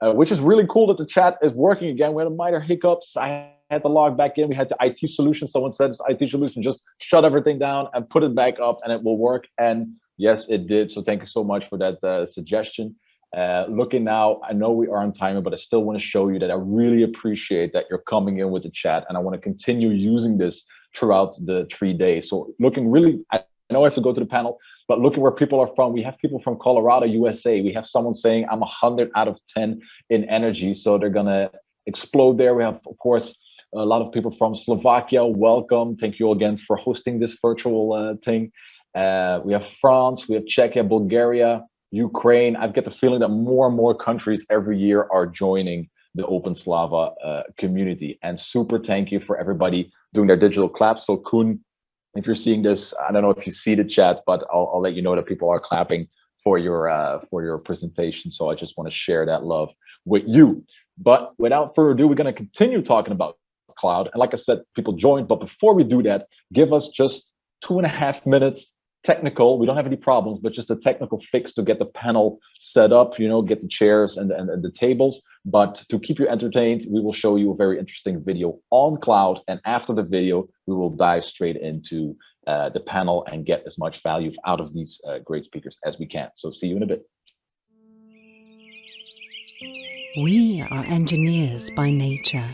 which is really cool that the chat is working again. We had a minor hiccups. I had to log back in. We had the IT solution. Someone said it's IT solution, just shut everything down and put it back up and it will work. And yes, it did. So thank you so much for that suggestion. Looking now, I know we are on timer, but I still want to show you that I really appreciate that you're coming in with the chat, and I want to continue using this throughout the 3 days. So looking really, I know I have to go to the panel, but looking where people are from, we have people from Colorado, USA. We have someone saying I'm 100 out of 10 in energy, so they're gonna explode there. We have, of course, a lot of people from Slovakia. Welcome. Thank you again for hosting this virtual thing. We have France, we have Czechia, Bulgaria, Ukraine. I get the feeling that more and more countries every year are joining the OpenSlava community. And super thank you for everybody doing their digital claps. So Koen, if you're seeing this, I don't know if you see the chat, but I'll let you know that people are clapping for your presentation. So I just want to share that love with you. But without further ado, we're going to continue talking about cloud. And like I said, people joined. But before we do that, give us just 2.5 minutes. Technical, we don't have any problems, but just a technical fix to get the panel set up, get the chairs and the tables. But to keep you entertained, we will show you a very interesting video on cloud. And after the video, we will dive straight into the panel and get as much value out of these great speakers as we can. So see you in a bit. We are engineers by nature.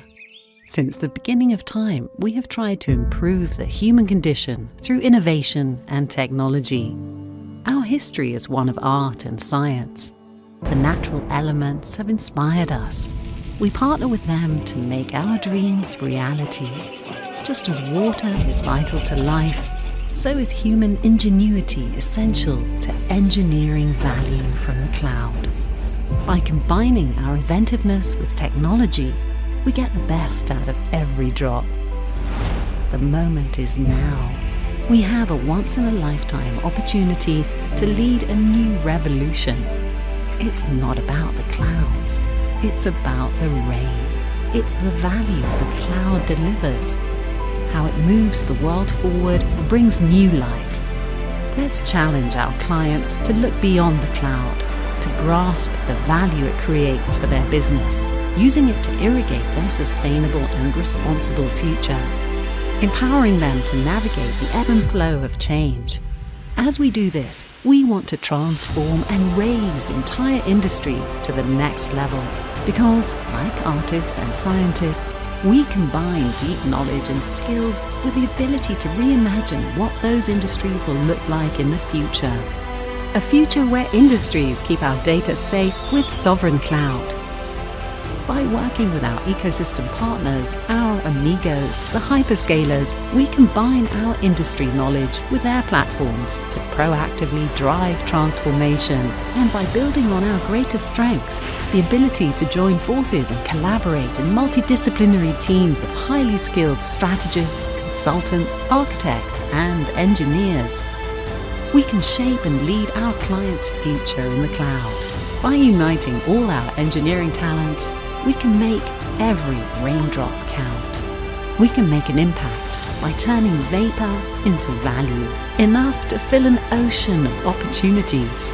Since the beginning of time, we have tried to improve the human condition through innovation and technology. Our history is one of art and science. The natural elements have inspired us. We partner with them to make our dreams reality. Just as water is vital to life, so is human ingenuity essential to engineering value from the cloud. By combining our inventiveness with technology, we get the best out of every drop. The moment is now. We have a once-in-a-lifetime opportunity to lead a new revolution. It's not about the clouds, it's about the rain. It's the value the cloud delivers, how it moves the world forward and brings new life. Let's challenge our clients to look beyond the cloud, to grasp the value it creates for their business, using it to irrigate their sustainable and responsible future, empowering them to navigate the ebb and flow of change. As we do this, we want to transform and raise entire industries to the next level, because, like artists and scientists, we combine deep knowledge and skills with the ability to reimagine what those industries will look like in the future. A future where industries keep our data safe with sovereign cloud. By working with our ecosystem partners, our amigos, the hyperscalers, we combine our industry knowledge with their platforms to proactively drive transformation. And by building on our greatest strength, the ability to join forces and collaborate in multidisciplinary teams of highly skilled strategists, consultants, architects, and engineers, we can shape and lead our clients' future in the cloud. By uniting all our engineering talents, we can make every raindrop count. We can make an impact by turning vapor into value, enough to fill an ocean of opportunities.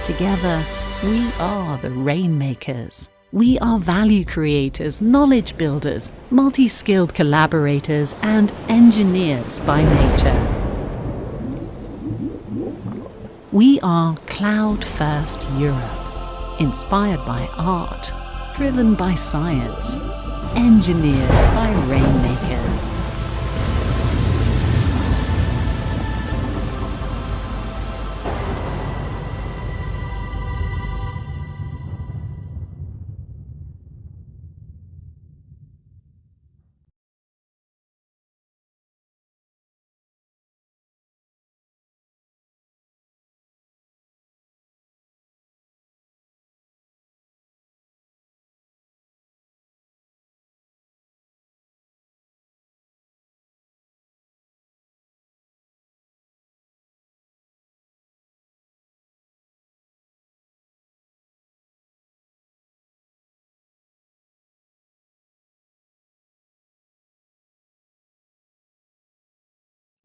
Together, we are the rainmakers. We are value creators, knowledge builders, multi-skilled collaborators, and engineers by nature. We are Cloud First Europe, inspired by art, driven by science, engineered by rainmakers.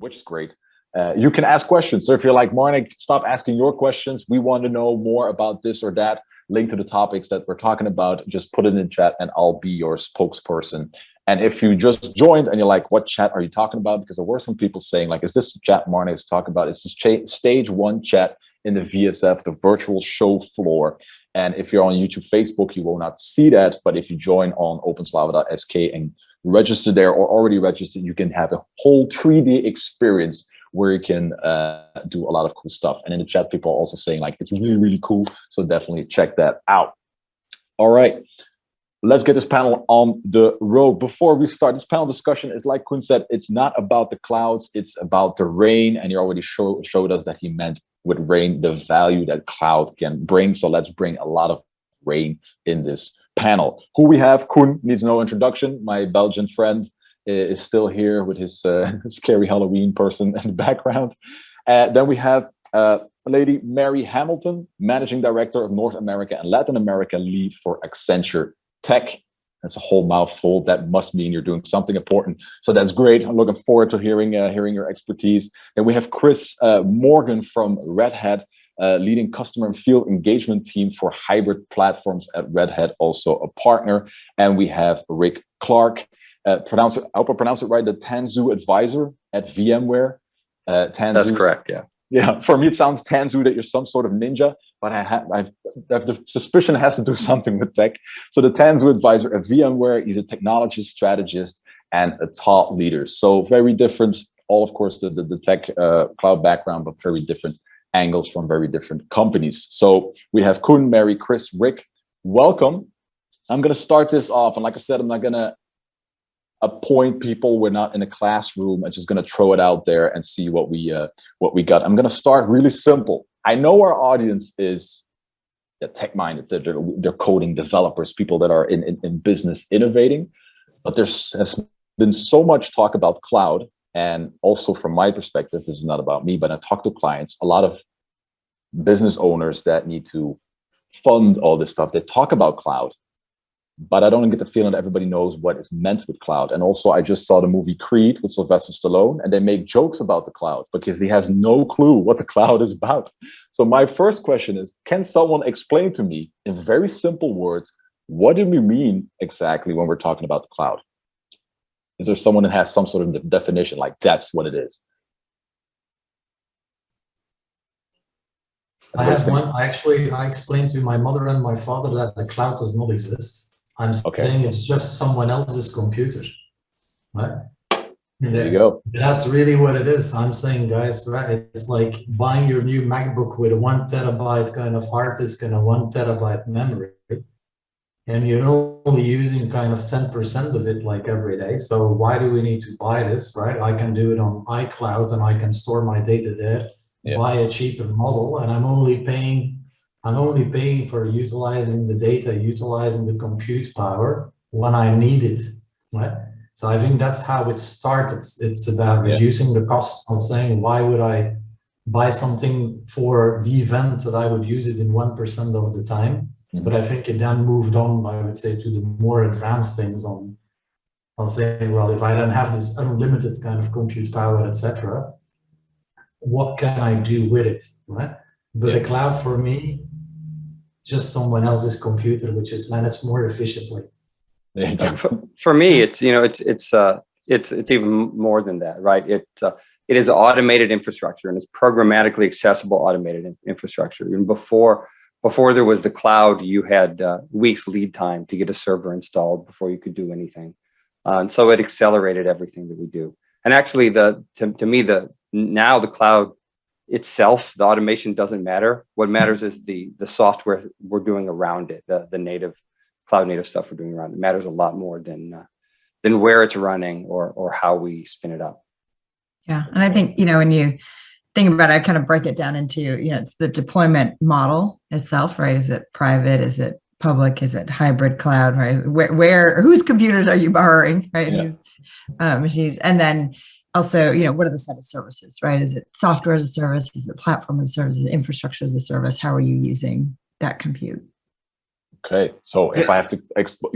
Which is great. You can ask questions. So if you're like, Marnik, stop asking your questions. We want to know more about this or that. link to the topics that we're talking about, just put it in the chat and I'll be your spokesperson. And if you just joined and you're like, what chat are you talking about? Because there were some people saying, like, is this the chat Marne is talking about? It's the stage 1 chat in the VSF, the virtual show floor. And if you're on YouTube, Facebook, you will not see that. But if you join on openslava.sk and register there or already registered, you can have a whole 3D experience where you can do a lot of cool stuff. And in the chat, people are also saying, like, it's really, really cool. So definitely check that out. All right. Let's get this panel on the road. Before we start, this panel discussion is, like Koen said, it's not about the clouds, it's about the rain. And he already showed us that he meant with rain the value that cloud can bring. So let's bring a lot of rain in this panel. Who we have, Koen needs no introduction. My Belgian friend is still here with his scary Halloween person in the background. Then we have lady Mary Hamilton, Managing Director of North America and Latin America lead for Accenture Tech. That's a whole mouthful. That must mean you're doing something important. So that's great. I'm looking forward to hearing your expertise. And we have Chris Morgan from Red Hat, leading customer and field engagement team for hybrid platforms at Red Hat, also a partner. And we have Rick Clark, I hope I pronounce it right, the Tanzu advisor at VMware. Tanzu, that's correct, yeah. Yeah, for me it sounds Tanzu that you're some sort of ninja, but I have the suspicion it has to do something with tech. So the Tanzu advisor at VMware, he's a technology strategist and a thought leader. So very different, all of course the tech cloud background, but very different angles from very different companies. So we have Koen, Mary, Chris, Rick. Welcome. I'm going to start this off, and like I said, I'm not going to appoint people. We're not in a classroom. I'm just going to throw it out there and see what we got. I'm going to start really simple. I know our audience is tech-minded. They're coding developers, people that are in business innovating. But has been so much talk about cloud. And also from my perspective, this is not about me, but I talk to clients, a lot of business owners that need to fund all this stuff. They talk about cloud, but I don't get the feeling that everybody knows what is meant with cloud. And also, I just saw the movie Creed with Sylvester Stallone, and they make jokes about the cloud because he has no clue what the cloud is about. So my first question is, can someone explain to me in very simple words, what do we mean exactly when we're talking about the cloud? Is there someone that has some sort of definition, like that's what it is? I have one. I explained to my mother and my father that the cloud does not exist. I'm saying it's just someone else's computer, right? There you go. That's really what it is. I'm saying, guys, right? It's like buying your new MacBook with a 1 terabyte kind of hard disk and a 1 terabyte memory, and you're only using kind of 10% of it like every day. So why do we need to buy this, right? I can do it on iCloud and I can store my data there, buy a cheaper model, and I'm only paying for utilizing the data, utilizing the compute power when I need it, right? So I think that's how it started. It's about reducing the cost of saying, why would I buy something for the event that I would use it in 1% of the time? But I think it then moved on, I would say, to the more advanced things on saying, well, if I don't have this unlimited kind of compute power, etc., what can I do with it, right? But the cloud for me, just someone else's computer, which is managed more efficiently. For me, it's it's even more than that, right? It is automated infrastructure, and it's programmatically accessible automated infrastructure. And before there was the cloud, you had weeks lead time to get a server installed before you could do anything, and so it accelerated everything that we do. And actually, to me, now the cloud itself, the automation doesn't matter. What matters is the software we're doing around it, the native cloud native stuff we're doing around it matters a lot more than where it's running or how we spin it up. Yeah, and I think when you think about it, I kind of break it down into it's the deployment model itself, right? Is it private? Is it public? Is it hybrid cloud? Right? Whose computers are you borrowing? Right? Whose machines? And then also, what are the set of services, right? Is it software as a service? Is it platform as a service? Is it infrastructure as a service? How are you using that compute? Okay, so if I have to,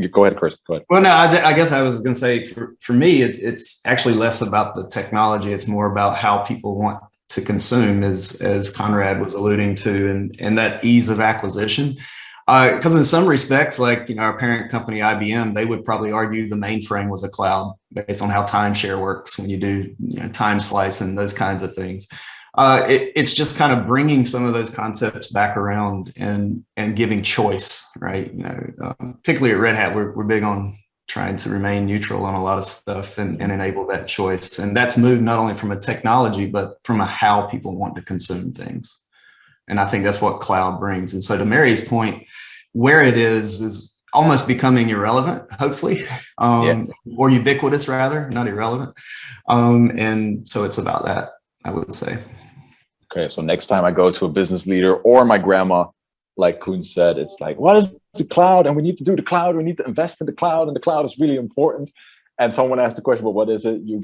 go ahead, Chris. Go ahead. Well, no, I guess I was going to say for me, it's actually less about the technology. It's more about how people want to consume, as Conrad was alluding to, and that ease of acquisition. Because in some respects, like, our parent company, IBM, they would probably argue the mainframe was a cloud based on how timeshare works when you do, time slice and those kinds of things. It's just kind of bringing some of those concepts back around and giving choice, right? Particularly at Red Hat, we're big on trying to remain neutral on a lot of stuff and enable that choice. And that's moved not only from a technology, but from a how people want to consume things. And I think that's what cloud brings. And so to Mary's point, where it is almost becoming irrelevant, hopefully, or ubiquitous rather, not irrelevant. And so it's about that, I would say. Okay, so next time I go to a business leader or my grandma, like Koen said, it's like, what is the cloud? And we need to do the cloud. We need to invest in the cloud, and the cloud is really important. And someone asked the question, well, what is it? You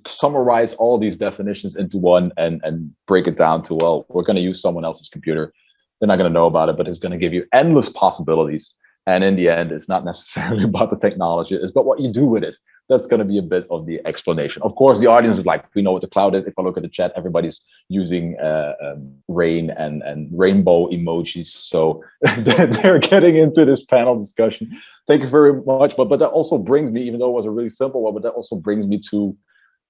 summarize all these definitions into one and break it down to, well, we're going to use someone else's computer. They're not going to know about it, but it's going to give you endless possibilities. And in the end, it's not necessarily about the technology. It's about what you do with it. That's going to be a bit of the explanation. Of course, the audience is like, we know what the cloud is. If I look at the chat, everybody's using rain and rainbow emojis. So they're getting into this panel discussion. Thank you very much. But that also brings me, even though it was a really simple one, but that also brings me to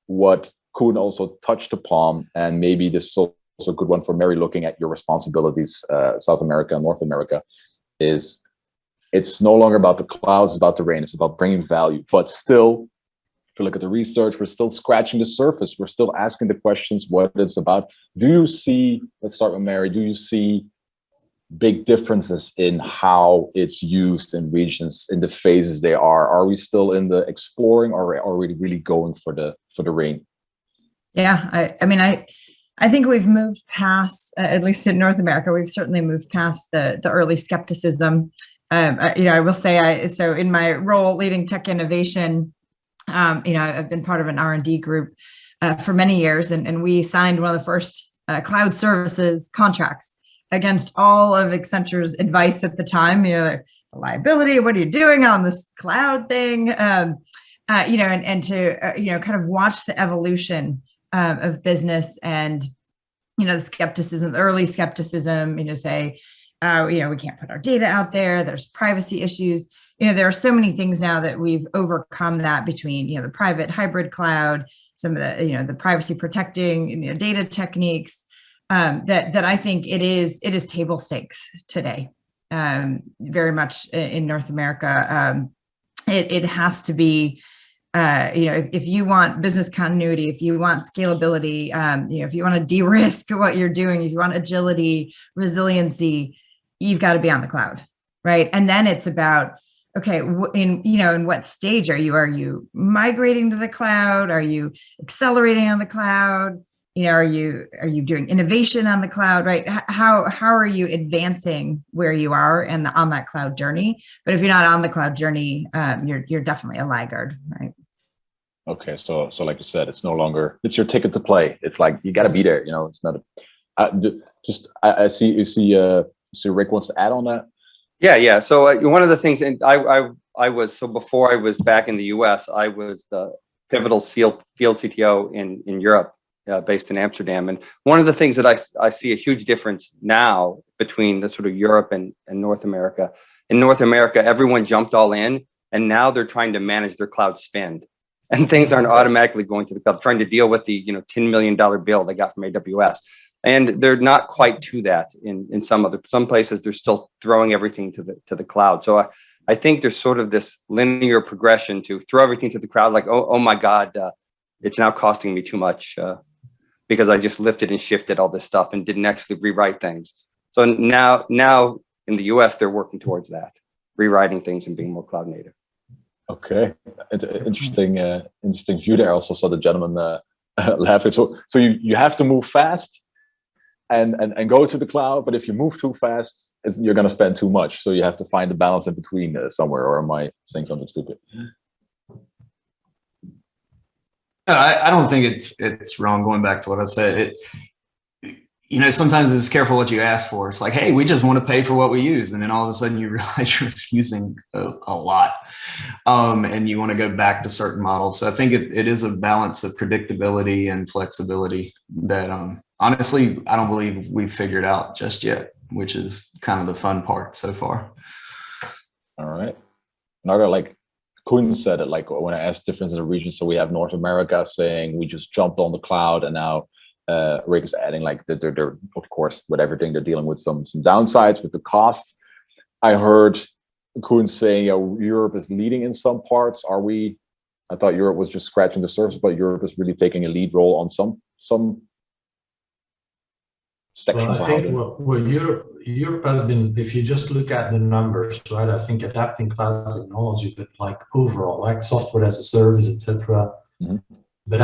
what Koen also touched upon. And maybe this is also a good one for Mary, looking at your responsibilities, South America and North America, is it's no longer about the clouds, it's about the rain, it's about bringing value. But still, if you look at the research, we're still scratching the surface. We're still asking the questions, what it's about. Do you see, let's start with Mary, do you see big differences in how it's used in regions, in the phases they are? Are we still in the exploring, or are we really going for the rain? Yeah, I think we've moved past, at least in North America, we've certainly moved past the early skepticism. I will say, so in my role leading tech innovation, I've been part of an R&D group for many years, and we signed one of the first cloud services contracts against all of Accenture's advice at the time. Liability, what are you doing on this cloud thing? And to kind of watch the evolution of business and the skepticism, early skepticism. Say, we can't put our data out there. There's privacy issues. There are so many things now that we've overcome that between, the private hybrid cloud, some of the, the privacy protecting data techniques, that I think it is table stakes today, very much in North America. It has to be, if you want business continuity, if you want scalability, if you want to de-risk what you're doing, if you want agility, resiliency, you've got to be on the cloud, right? And then it's about, okay, in what stage are you? Are you migrating to the cloud? Are you accelerating on the cloud? Are you doing innovation on the cloud, right? How are you advancing where you are and on that cloud journey? But if you're not on the cloud journey, you're definitely a laggard, right? Okay, so like you said, it's no longer, it's your ticket to play. It's like you got to be there. It's not I see Rick wants to add on that. Yeah. So one of the things, and I was, so before I was back in the US, I was the pivotal field CTO in Europe, based in Amsterdam. And one of the things that I see a huge difference now between the sort of Europe and North America. In North America, everyone jumped all in, and now they're trying to manage their cloud spend. And things aren't automatically going to the cloud, trying to deal with the $10 million bill they got from AWS. And they're not quite to that in some places. They're still throwing everything to the cloud. So I think there's sort of this linear progression to throw everything to the cloud, like, oh my God, it's now costing me too much because I just lifted and shifted all this stuff and didn't actually rewrite things. So now in the US, they're working towards that, rewriting things and being more cloud native. Okay, interesting view there. I also saw the gentleman laughing. So you have to move fast and go to the cloud, but if you move too fast, you're going to spend too much. So you have to find the balance in between somewhere. Or am I saying something stupid? No, I don't think it's wrong. Going back to what I said, sometimes it's careful what you ask for. It's like, hey, we just want to pay for what we use, and then all of a sudden you realize you're using a lot, and you want to go back to certain models. So I think it is a balance of predictability and flexibility that honestly I don't believe we've figured out just yet. which is kind of the fun part so far. All right. Another, like Koen said it, like when I asked difference in the region, so we have North America saying we just jumped on the cloud, and now Rick is adding like that they're of course with everything they're dealing with some downsides with the cost. I heard Koen saying, Europe is leading in some parts. Are we? I thought Europe was just scratching the surface, but Europe is really taking a lead role on some sections. Well, I think Europe has been, if you just look at the numbers, right? I think adapting cloud technology, but like overall, like software as a service, etc. Mm-hmm. But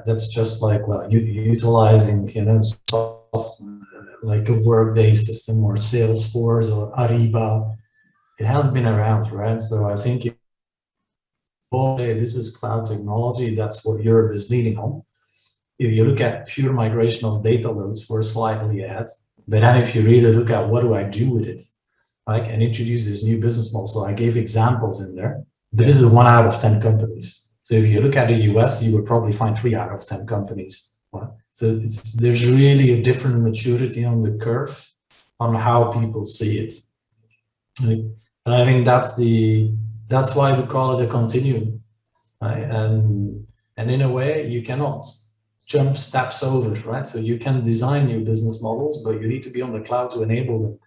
that's just like, well, utilizing, like a Workday system or Salesforce or Ariba. It has been around, right? So I think if people say this is cloud technology, that's what Europe is leading on. If you look at pure migration of data loads, we're slightly ahead. But then if you really look at what do I do with it, like, and introduce this new business model. So I gave examples in there, but this is 1 out of 10 companies. So if you look at the US, you would probably find 3 out of 10 companies. Right? So there's really a different maturity on the curve on how people see it. And I think that's why we call it a continuum. Right? And in a way, you cannot jump steps over, right? So you can design new business models, but you need to be on the cloud to enable them.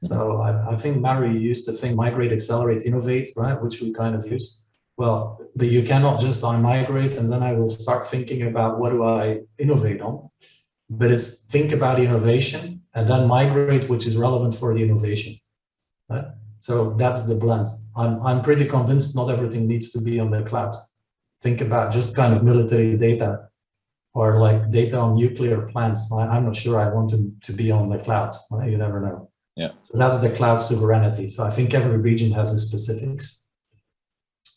So I think Mary used the thing migrate, accelerate, innovate, right? Which we kind of used. Well, but you cannot just migrate and then I will start thinking about what do I innovate on. But it's think about innovation and then migrate, which is relevant for the innovation. Right? So that's the blend. I'm pretty convinced not everything needs to be on the cloud. Think about just kind of military data or like data on nuclear plants. I'm not sure I want to be on the cloud. Right? You never know. Yeah. So that's the cloud sovereignty. So I think every region has its specifics.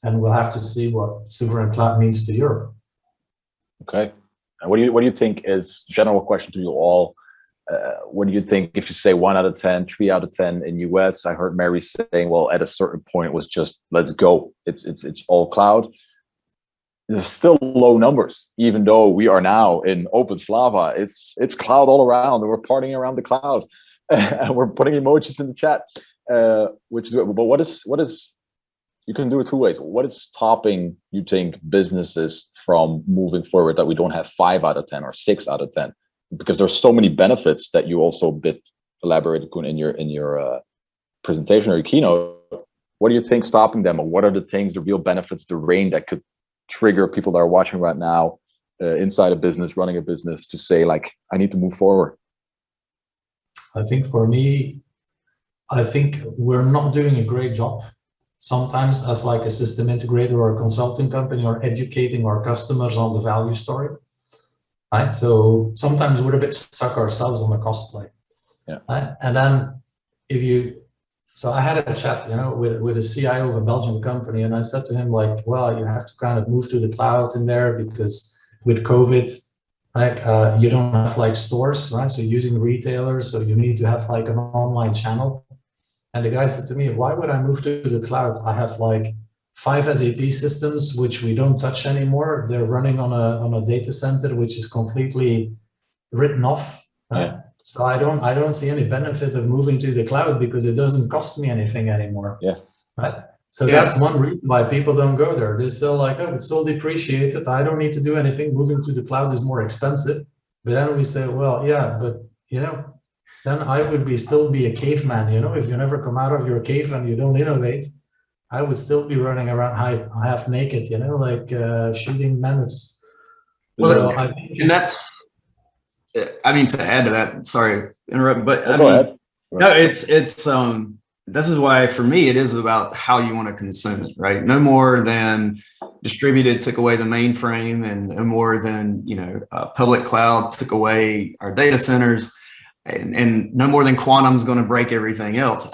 And we'll have to see what sovereign cloud means to Europe. Okay. And what do you think is, general question to you all, what do you think if you say 1 out of 10, 3 out of 10 in US? I heard Mary saying, well, at a certain point it was just, let's go. It's all cloud. There's still low numbers, even though we are now in OpenSlava. It's cloud all around, and we're partying around the cloud, and we're putting emojis in the chat, which is. But what is? You can do it 2 ways. What is stopping, you think, businesses from moving forward that we don't have 5 out of 10 or 6 out of 10? Because there's so many benefits that you also elaborated, Koen, in your presentation or your keynote. What do you think stopping them, or what are the things, the real benefits, the rain that could trigger people that are watching right now inside a business, running a business, to say, like, I need to move forward? I think for me, I think we're not doing a great job sometimes as like a system integrator or a consulting company, or educating our customers on the value story. Right? So sometimes we're a bit stuck ourselves on the cost play. Yeah. Right? And then so I had a chat, with a CIO of a Belgian company, and I said to him, like, well, you have to kind of move to the cloud in there, because with COVID, like, you don't have like stores, right? So using retailers, so you need to have like an online channel. And the guy said to me, why would I move to the cloud? I have like 5 SAP systems, which we don't touch anymore. They're running on a data center, which is completely written off. Right? Yeah. So I don't see any benefit of moving to the cloud, because it doesn't cost me anything anymore. Yeah. Right. So that's one reason why people don't go there. They're still like, oh, it's so depreciated. I don't need to do anything. Moving to the cloud is more expensive. But then we say, well, yeah, but then I would still be a caveman. If you never come out of your cave and you don't innovate, I would still be running around half naked, like shooting mammoths. Well, so I think that's. I mean, to add to that, sorry, interrupt, but go ahead. No, it's this is why for me it is about how you want to consume it, right? No more than distributed took away the mainframe, and no more than public cloud took away our data centers, and no more than quantum's going to break everything else.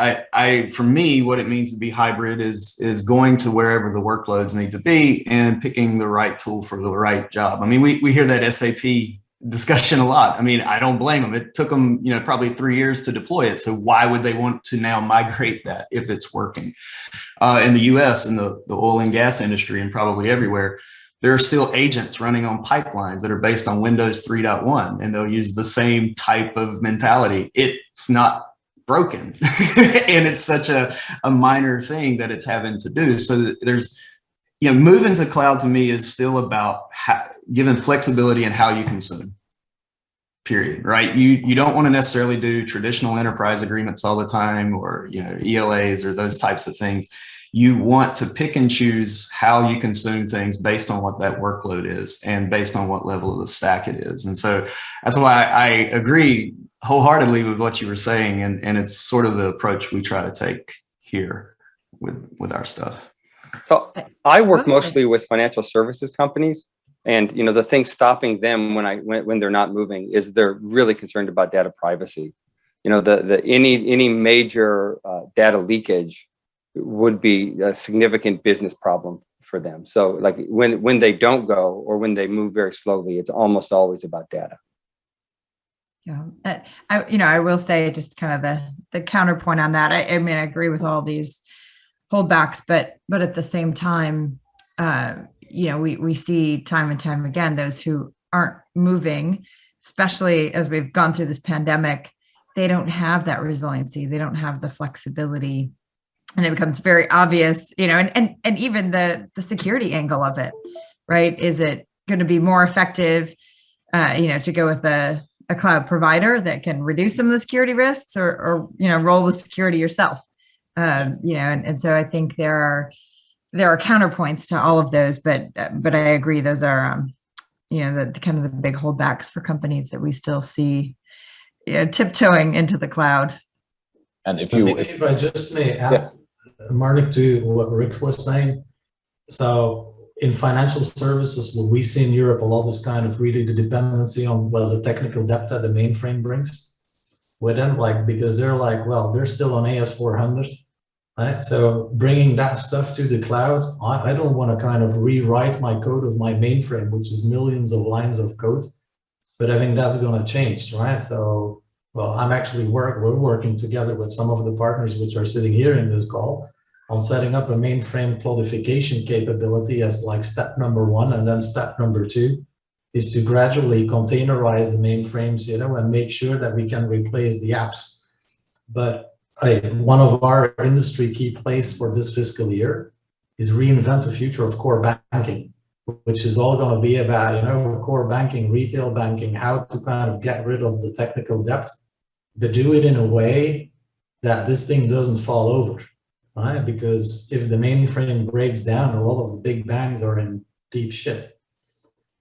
For me, what it means to be hybrid is going to wherever the workloads need to be and picking the right tool for the right job. I mean, we hear that SAP discussion a lot. I mean, I don't blame them. It took them, probably 3 years to deploy it. So why would they want to now migrate that if it's working? In the US, in the oil and gas industry, and probably everywhere, there are still agents running on pipelines that are based on Windows 3.1, and they'll use the same type of mentality. It's not broken. And it's such a minor thing that it's having to do. So there's, moving to cloud to me is still about giving flexibility in how you consume. Period. Right? You don't want to necessarily do traditional enterprise agreements all the time, or ELAs or those types of things. You want to pick and choose how you consume things based on what that workload is and based on what level of the stack it is. And so that's why I agree wholeheartedly with what you were saying, and it's sort of the approach we try to take here with our stuff. So I work mostly with financial services companies. And the thing stopping them when they're not moving is they're really concerned about data privacy. Any major data leakage would be a significant business problem for them. So like when they don't go, or when they move very slowly, it's almost always about data. Yeah, I will say just kind of the counterpoint on that. I mean, I agree with all these holdbacks, but at the same time, we see time and time again, those who aren't moving, especially as we've gone through this pandemic, they don't have that resiliency. They don't have the flexibility. And it becomes very obvious, and even the security angle of it, right? Is it going to be more effective, to go with a cloud provider that can reduce some of the security risks, or roll the security yourself? And so I think there are counterpoints to all of those, but I agree, those are the kind of the big holdbacks for companies that we still see tiptoeing into the cloud. And if I just may add, Marnik, to what Rick was saying. So in financial services, what we see in Europe a lot is kind of really the dependency on the technical debt that the mainframe brings with them, because they're still on AS400. Right? So bringing that stuff to the cloud, I don't want to kind of rewrite my code of my mainframe, which is millions of lines of code, but I think that's going to change, right? So, we're working together with some of the partners which are sitting here in this call on setting up a mainframe cloudification capability as step number one, and then step number two is to gradually containerize the mainframes, and make sure that we can replace the apps. But one of our industry key plays for this fiscal year is reinvent the future of core banking, which is all going to be about, core banking, retail banking, how to kind of get rid of the technical debt, but do it in a way that this thing doesn't fall over, right? Because if the mainframe breaks down, a lot of the big banks are in deep shit.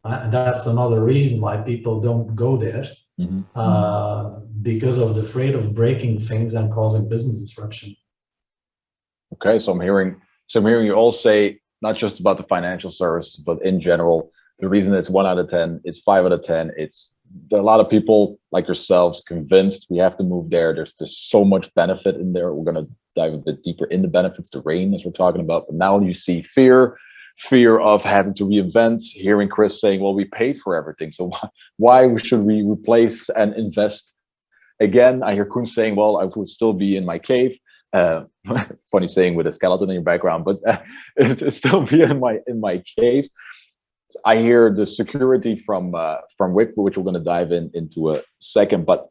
And that's another reason why people don't go there. Because of the afraid of breaking things and causing business disruption. Okay, so I'm hearing you all say, not just about the financial service, but in general, the reason it's 1 out of 10, it's 5 out of 10. There are a lot of people like yourselves convinced we have to move there. There's so much benefit in there. We're going to dive a bit deeper into benefits, the rain as we're talking about. But now you see fear of having to reinvent, hearing Chris saying, well, we paid for everything. So why should we replace and invest again? I hear Koen saying, well, I would still be in my cave. Funny saying with a skeleton in your background, but it'd still be in my cave. I hear the security from Wick, which we're going to dive into a second. But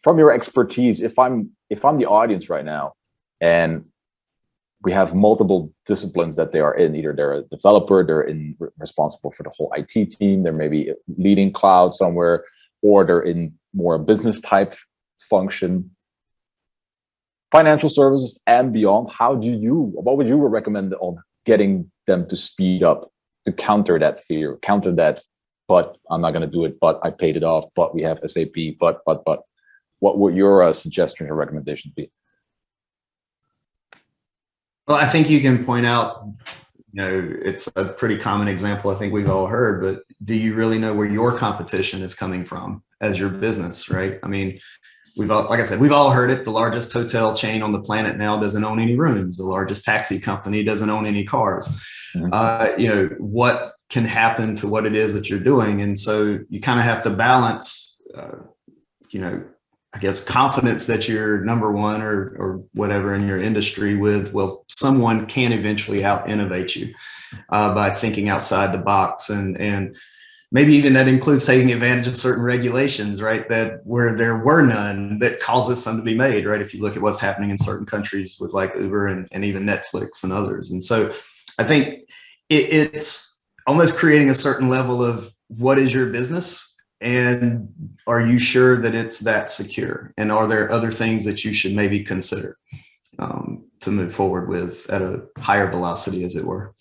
from your expertise, if I'm the audience right now, and we have multiple disciplines that they are in, either they're a developer, they're responsible for the whole IT team, they're maybe leading cloud somewhere, or they're in more a business type function, financial services and beyond. What would you recommend on getting them to speed up, to counter that fear, counter that, but I'm not going to do it, but I paid it off, but we have SAP, but what would your suggestions or recommendations be? Well, I think you can point out, it's a pretty common example I think we've all heard, but do you really know where your competition is coming from as your business, right? I mean, like I said, we've all heard it. The largest hotel chain on the planet now doesn't own any rooms. The largest taxi company doesn't own any cars. What can happen to what it is that you're doing? And so you kind of have to balance, I guess, confidence that you're number one or whatever in your industry with, well, someone can eventually out innovate you by thinking outside the box. And maybe even that includes taking advantage of certain regulations, right? That where there were none that causes some to be made, right? If you look at what's happening in certain countries with like Uber and even Netflix and others. And so I think it's almost creating a certain level of what is your business, and are you sure that it's that secure? And are there other things that you should maybe consider to move forward with at a higher velocity, as it were?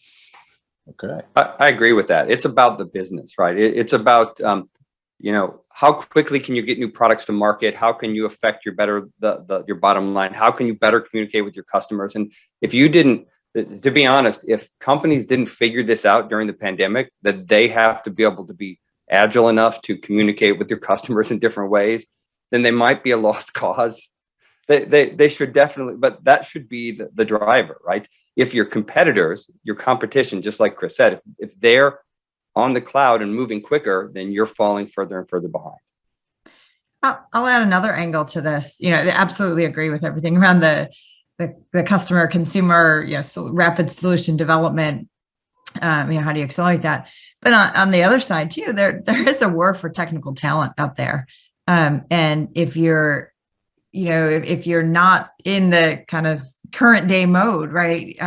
Okay, I agree with that. It's about the business, right? It's about how quickly can you get new products to market? How can you affect your bottom line? How can you better communicate with your customers? And if you didn't, to be honest, if companies didn't figure this out during the pandemic, that they have to be able to be agile enough to communicate with your customers in different ways, then they might be a lost cause. They should definitely, but that should be the driver, right? If your competitors, your competition, just like Chris said, if they're on the cloud and moving quicker, then you're falling further and further behind. I'll add another angle to this. I absolutely agree with everything around the customer, consumer, rapid solution development. How do you accelerate that? But on the other side too, there is a war for technical talent out there. And if you're not in the kind of current day mode, right?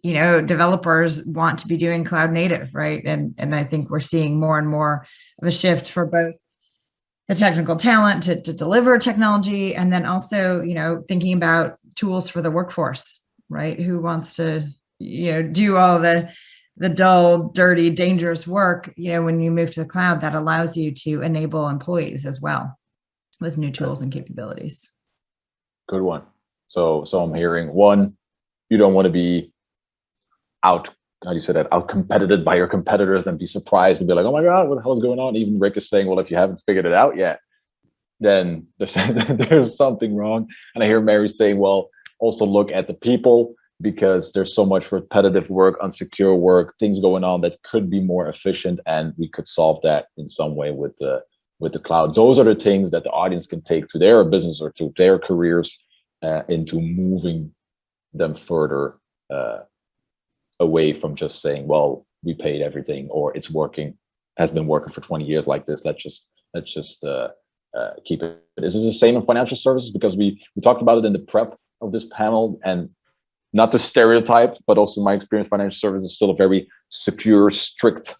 Developers want to be doing cloud native, right? And I think we're seeing more and more of a shift for both the technical talent to deliver technology, and then also, thinking about tools for the workforce, right? Who wants to, do all the dull, dirty, dangerous work, when you move to the cloud, that allows you to enable employees as well with new tools and capabilities. Good one. So I'm hearing, one, you don't want to be out competited by your competitors and be surprised and be like, oh my God, what the hell is going on? Even Rick is saying, well, if you haven't figured it out yet, then there's something wrong. And I hear Mary saying, well, also look at the people, because there's so much repetitive work, unsecure work, things going on that could be more efficient, and we could solve that in some way with the cloud. Those are the things that the audience can take to their business or to their careers, into moving them further away from just saying, well, we paid everything, or it's working, has been working for 20 years like this. Let's just keep it. Is this the same in financial services? Because we talked about it in the prep of this panel, and not to stereotype, but also my experience, financial services is still a very secure, strict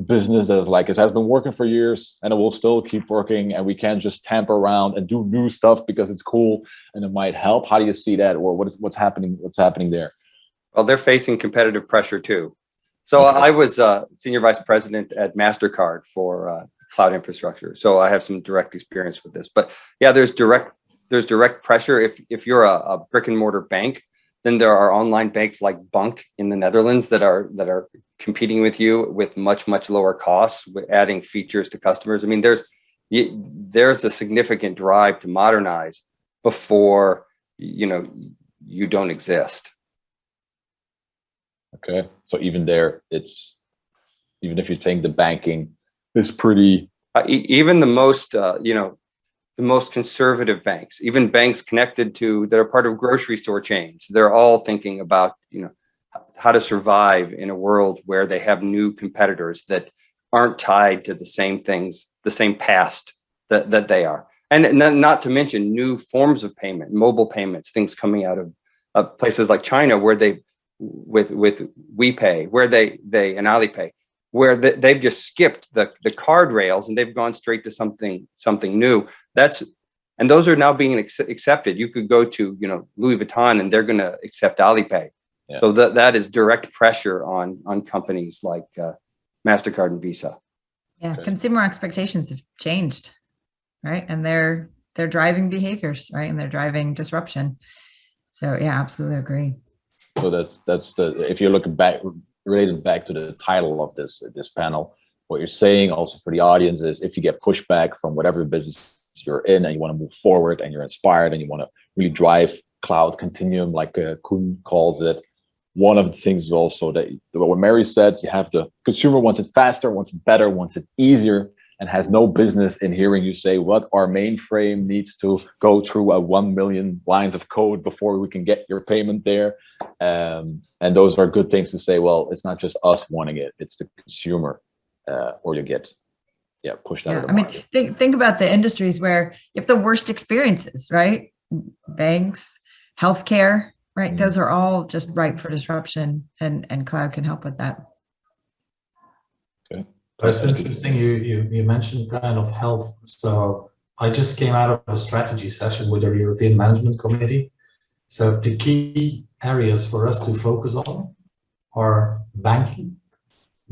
business that is like, it has been working for years and it will still keep working, and we can't just tamper around and do new stuff because it's cool and it might help. How do you see that, or what's happening there? Well, they're facing competitive pressure too. So okay. I was senior vice president at MasterCard for cloud infrastructure, so I have some direct experience with this. But yeah, there's direct pressure. If you're a brick and mortar bank, then there are online banks like Bunk in the Netherlands that are competing with you with much lower costs, with adding features to customers. I mean, there's a significant drive to modernize before you don't exist. Okay, so even there, even if you think the banking is pretty, even the most the most conservative banks, even banks connected to that are part of grocery store chains, they're all thinking about how to survive in a world where they have new competitors that aren't tied to the same things, the same past that they are, and not to mention new forms of payment, mobile payments, things coming out of places like China, where they with WePay, where they and Alipay, where they've just skipped the card rails and they've gone straight to something new. And those are now being accepted. You could go to Louis Vuitton and they're going to accept Alipay. Yeah. So that is direct pressure on companies like MasterCard and Visa. Yeah, okay. Consumer expectations have changed, right? And they're driving behaviors, right? And they're driving disruption. So yeah, absolutely agree. So that's if you're looking back, related back to the title of this panel, what you're saying also for the audience is, if you get pushback from whatever business you're in and you want to move forward and you're inspired and you want to really drive cloud continuum, like Koen calls it, one of the things is also that what Mary said, you have the consumer wants it faster, wants it better, wants it easier, and has no business in hearing you say what our mainframe needs to go through 1 million lines of code before we can get your payment there. And those are good things to say, well, it's not just us wanting it, it's the consumer or you get pushed out Yeah, of the I mean, market. think about the industries where you have the worst experiences, right? Banks, healthcare, right? Those are all just ripe for disruption, and cloud can help with that. Okay. That's interesting. You mentioned kind of health. So I just came out of a strategy session with our European Management Committee. So the key areas for us to focus on are banking,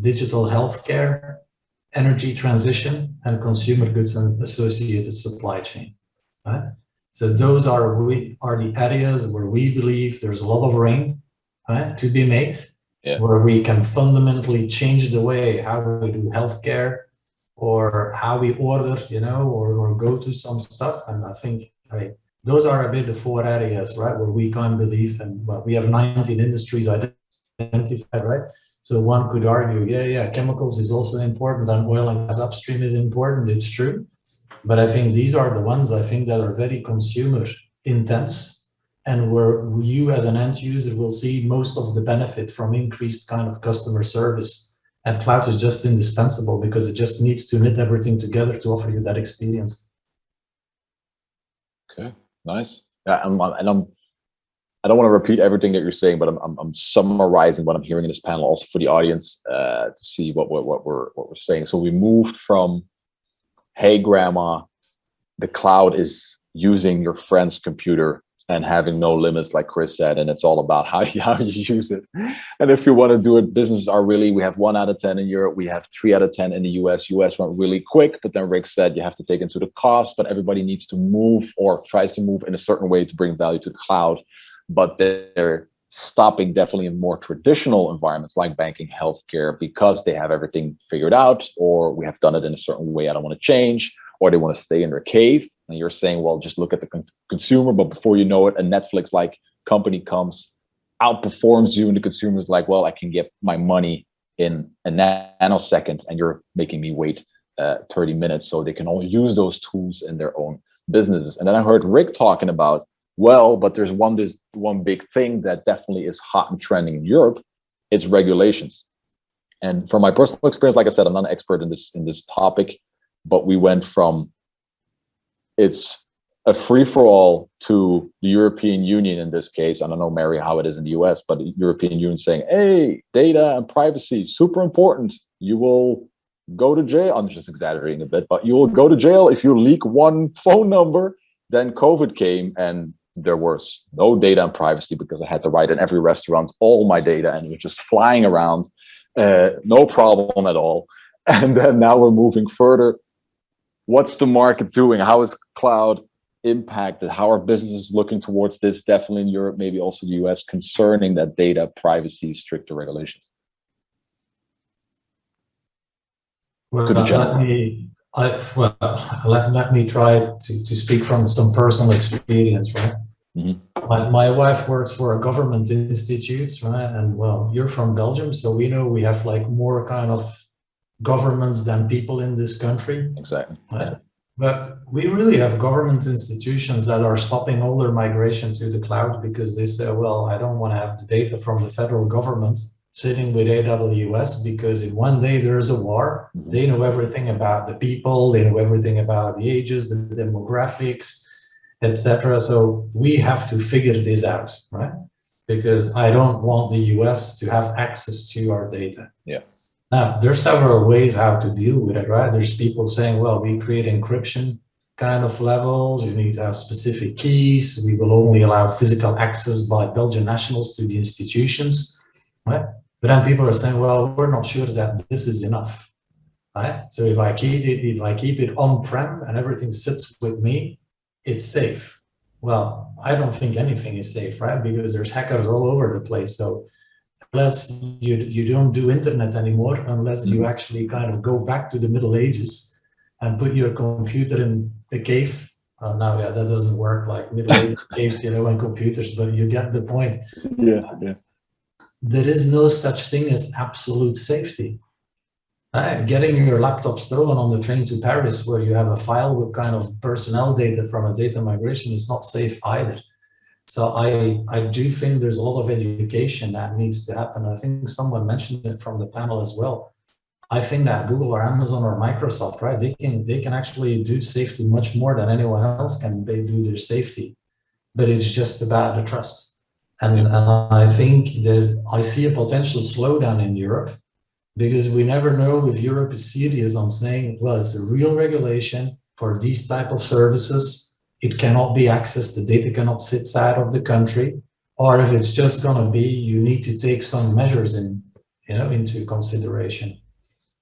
digital healthcare, energy transition, and consumer goods and associated supply chain. Right? So those are the areas where we believe there's a lot of rain, right, to be made, where we can fundamentally change the way how we do healthcare or how we order, or go to some stuff. And I think those are a bit the 4 areas, right, where we can believe, and we have 19 industries identified, right? So one could argue, chemicals is also important, and oil and gas upstream is important. It's true. But I think these are the ones I think that are very consumer intense, and where you as an end user will see most of the benefit from increased kind of customer service. And cloud is just indispensable because it just needs to knit everything together to offer you that experience. Okay, nice. Yeah, I don't want to repeat everything that you're saying, but I'm summarizing what I'm hearing in this panel also for the audience to see what we're saying. So we moved from, hey grandma, the cloud is using your friend's computer and having no limits, like Chris said, and it's all about how you use it. And if you want to do it, businesses are really, we have 1 out of 10 in Europe, we have 3 out of 10 in the US. US went really quick, but then Rick said you have to take into the cost, but everybody needs to move or tries to move in a certain way to bring value to the cloud. But they're stopping definitely in more traditional environments like banking, healthcare, because they have everything figured out, or we have done it in a certain way I don't want to change, or they want to stay in their cave. And you're saying, well, just look at the consumer, but before you know it, a Netflix-like company comes, outperforms you, and the consumer is like, well, I can get my money in a nanosecond, and you're making me wait 30 minutes. So they can all use those tools in their own businesses. And then I heard Rick talking about, well, but there's one big thing that definitely is hot and trending in Europe. It's regulations. And from my personal experience, like I said, I'm not an expert in this topic, but we went from it's a free-for-all to the European Union in this case. I don't know, Mary, how it is in the US, but the European Union saying, hey, data and privacy, super important. You will go to jail. I'm just exaggerating a bit, but you will go to jail if you leak one phone number. Then COVID came and there was no data and privacy because I had to write in every restaurant all my data and it was just flying around, no problem at all. And then now we're moving further. What's the market doing? How is cloud impacted? How are businesses looking towards this? Definitely in Europe, maybe also the US, concerning that data privacy, stricter regulations. Well, let me try to speak from some personal experience, right? Mm-hmm. My wife works for a government institute, right? And well, you're from Belgium, so we know we have like more kind of governments than people in this country. Exactly. Right? But we really have government institutions that are stopping all their migration to the cloud because they say, well, I don't want to have the data from the federal government sitting with AWS because in one day there's a war. Mm-hmm. They know everything about the people, they know everything about the ages, the demographics, etc. So we have to figure this out, right? Because I don't want the US to have access to our data. Yeah. Now, there's several ways how to deal with it, right? There's people saying, well, we create encryption kind of levels. You need to have specific keys. We will only allow physical access by Belgian nationals to the institutions, right? But then people are saying, well, we're not sure that this is enough, right? So if I keep it on-prem and everything sits with me, it's safe. Well, I don't think anything is safe, right? Because there's hackers all over the place. So unless you don't do internet anymore, unless you actually kind of go back to the Middle Ages and put your computer in the cave. Now, yeah, that doesn't work like Middle Ages caves, and computers, but you get the point. Yeah. There is no such thing as absolute safety. Getting your laptop stolen on the train to Paris, where you have a file with kind of personnel data from a data migration, is not safe either. So I do think there's a lot of education that needs to happen. I think someone mentioned it from the panel as well. I think that Google or Amazon or Microsoft, right? They can actually do safety much more than anyone else can. They do their safety, but it's just about the trust. And I think that I see a potential slowdown in Europe because we never know if Europe is serious on saying, well, it's a real regulation for these type of services. It cannot be accessed. The data cannot sit out of the country, or if it's just going to be, you need to take some measures into consideration.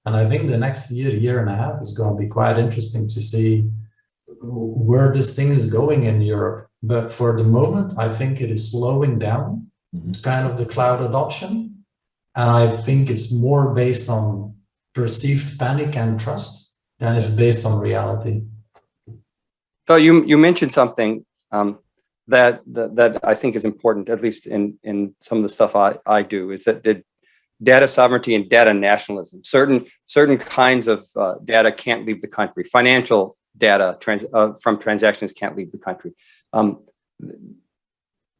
And I think the next year and a half is going to be quite interesting to see where this thing is going in Europe. But for the moment, I think it is slowing down kind of the cloud adoption. And I think it's more based on perceived panic and trust than it's based on reality. So you mentioned something that I think is important, at least in some of the stuff I do, is that the data sovereignty and data nationalism. Certain kinds of data can't leave the country. Financial data from transactions can't leave the country.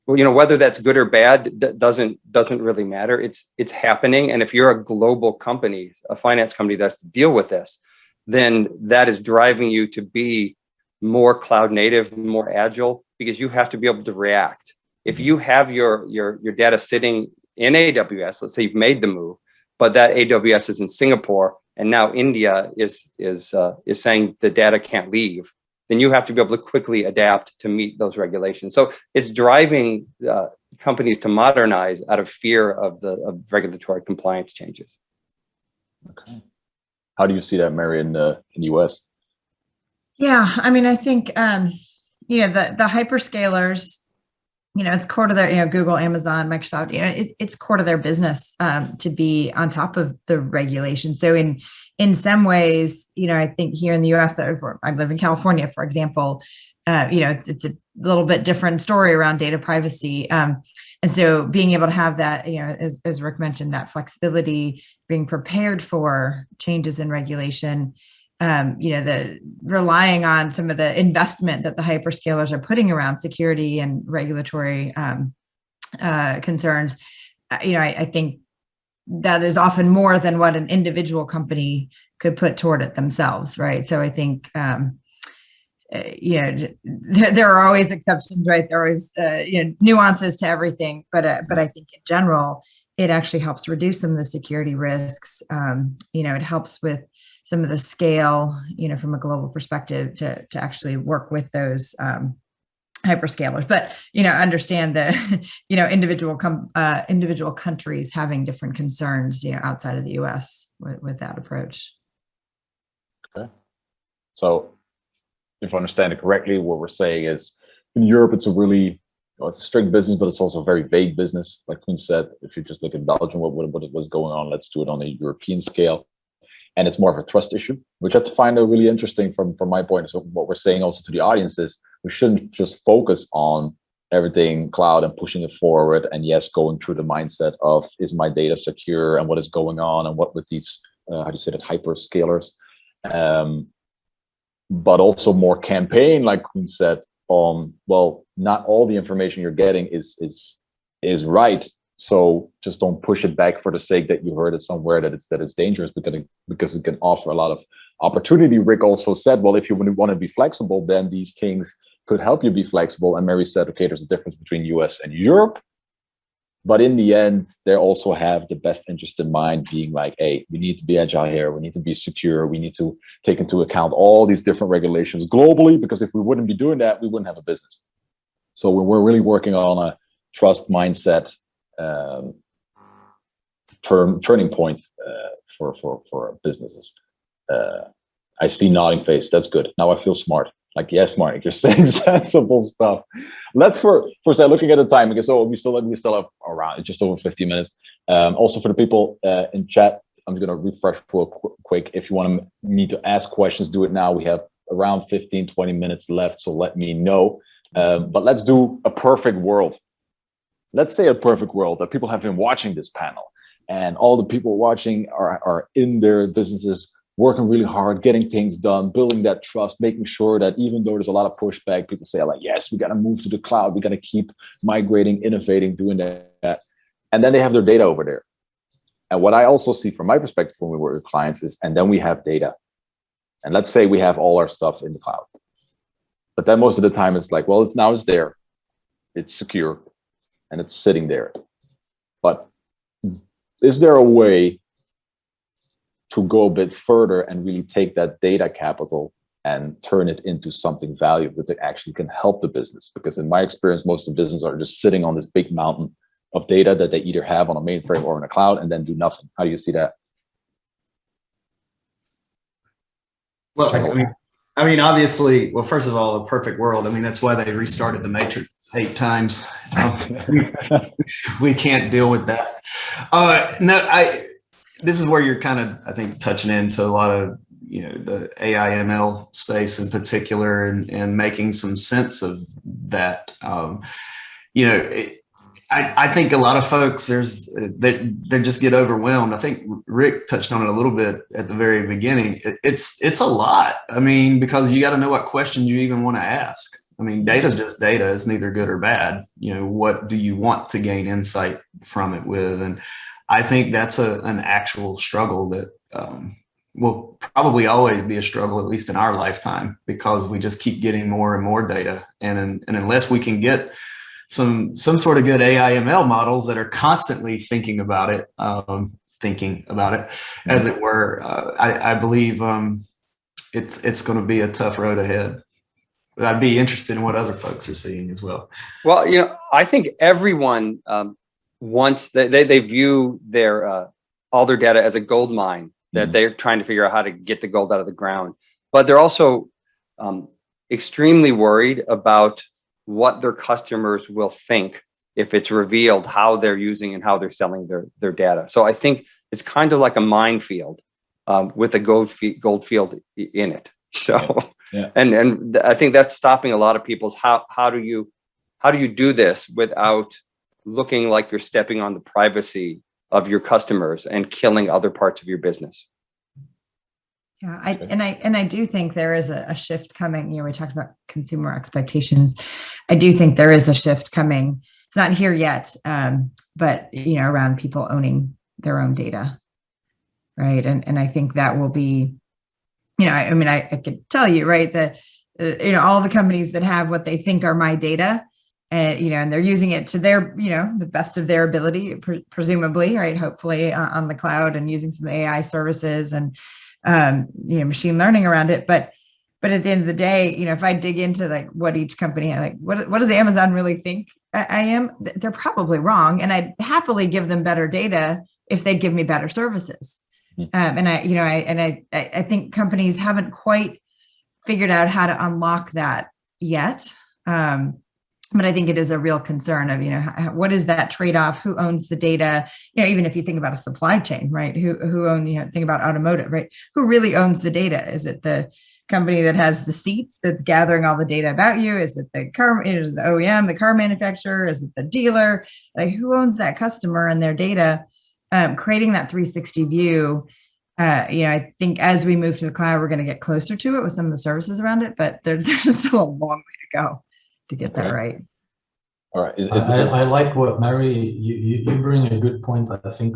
Whether that's good or bad doesn't really matter. It's happening, and if you're a global company, a finance company that's to deal with this, then that is driving you to be more cloud native, more agile, because you have to be able to react. If you have your data sitting in AWS, let's say you've made the move, but that AWS is in Singapore, and now India is saying the data can't leave, then you have to be able to quickly adapt to meet those regulations. So it's driving companies to modernize out of fear of regulatory compliance changes. Okay. How do you see that, Mary, in the US? Yeah, I mean, I think the hyperscalers, it's core to their, Google, Amazon, Microsoft, it's core to their business to be on top of the regulation. So in some ways, I think here in the US, I live in California, for example, it's a little bit different story around data privacy. And so being able to have that, as Rick mentioned, that flexibility, being prepared for changes in regulation, the relying on some of the investment that the hyperscalers are putting around security and regulatory concerns, I think that is often more than what an individual company could put toward it themselves, right? So I think, there are always exceptions, right? There are always, nuances to everything, but I think in general, it actually helps reduce some of the security risks. It helps with some of the scale, from a global perspective to actually work with those hyperscalers, but understand the individual countries having different concerns, outside of the U.S. with that approach. Okay, so if I understand it correctly, what we're saying is in Europe, it's it's a strict business, but it's also a very vague business. Like Koen said, if you just look at Belgium, what was going on, let's do it on a European scale. And it's more of a trust issue, which I find really interesting from my point. So what we're saying also to the audience is we shouldn't just focus on everything cloud and pushing it forward. And yes, going through the mindset of, is my data secure and what is going on and what with these, hyperscalers. But also more campaign, like Koen said, on, well, not all the information you're getting is right. So just don't push it back for the sake that you heard it somewhere that it's dangerous, because it can offer a lot of opportunity. Rick also said, well, if you want to be flexible, then these things could help you be flexible. And Mary said, okay, there's a difference between US and Europe. But in the end, they also have the best interest in mind, being like, hey, we need to be agile here. We need to be secure. We need to take into account all these different regulations globally, because if we wouldn't be doing that, we wouldn't have a business. So we're really working on a trust mindset turning point for businesses. I see nodding face. That's good. Now I feel smart. Like, yes, Mark, you're saying sensible stuff. Let's for a second, looking at the time, because we still have around just over 50 minutes. Also for the people in chat, I'm going to refresh real quick. If you want me to ask questions, do it now. We have around 15-20 minutes left, so let me know. But let's do a perfect world. Let's say a perfect world that people have been watching this panel, and all the people watching are in their businesses, working really hard, getting things done, building that trust, making sure that even though there's a lot of pushback, people say like, yes, we got to move to the cloud. We got to keep migrating, innovating, doing that. And then they have their data over there. And what I also see from my perspective when we work with clients is, and then we have data. And let's say we have all our stuff in the cloud. But then most of the time it's like, well, it's there. It's secure and it's sitting there. But is there a way to go a bit further and really take that data capital and turn it into something valuable that actually can help the business? Because in my experience, most of the businesses are just sitting on this big mountain of data that they either have on a mainframe or in a cloud and then do nothing. How do you see that? Well, I mean, obviously, well, first of all, a perfect world. I mean, that's why they restarted the Matrix 8 times. We can't deal with that. This is where you're kind of, I think, touching into a lot of, the AI ML space in particular, and making some sense of that. I think a lot of folks, they just get overwhelmed. I think Rick touched on it a little bit at the very beginning. It's a lot. I mean, because you got to know what questions you even want to ask. I mean, data is just data. It's neither good or bad. What do you want to gain insight from it with? And I think that's an actual struggle that will probably always be a struggle, at least in our lifetime, because we just keep getting more and more data. And unless we can get some sort of good AI ML models that are constantly thinking about it, as it were, I believe it's going to be a tough road ahead. But I'd be interested in what other folks are seeing as well. Well, I think everyone wants they view their all their data as a gold mine that they're trying to figure out how to get the gold out of the ground. But they're also extremely worried about what their customers will think if it's revealed how they're using and how they're selling their data. So I think it's kind of like a minefield with a gold field in it. So, yeah. And I think that's stopping a lot of people's, how do you do this without looking like you're stepping on the privacy of your customers and killing other parts of your business? Yeah, I do think there is a shift coming. We talked about consumer expectations. I do think there is a shift coming. It's not here yet, but around people owning their own data, right? And I think that will be, I could tell you, right, that all the companies that have what they think are my data, and they're using it to their, the best of their ability, presumably, right? Hopefully on the cloud, and using some AI services and machine learning around it. But at the end of the day, if I dig into like what each company, like what does Amazon really think I am? They're probably wrong. And I'd happily give them better data if they'd give me better services. And I think companies haven't quite figured out how to unlock that yet. But I think it is a real concern of, what is that trade-off? Who owns the data? Even if you think about a supply chain, right? Who owns, think about automotive, right? Who really owns the data? Is it the company that has the seats that's gathering all the data about you? Is it the car? Is it the OEM, the car manufacturer? Is it the dealer? Like, who owns that customer and their data? Creating that 360 view. I think as we move to the cloud, we're going to get closer to it with some of the services around it, but there's still a long way to go to get that right. All right. I like what Mary, you bring a good point. I think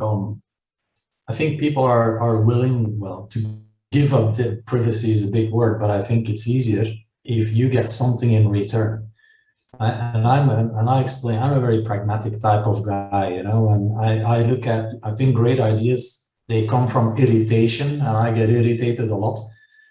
people are willing, to give up the privacy is a big word, but I think it's easier if you get something in return. I explain, I'm a very pragmatic type of guy, and I look at, I think great ideas, they come from irritation, and I get irritated a lot.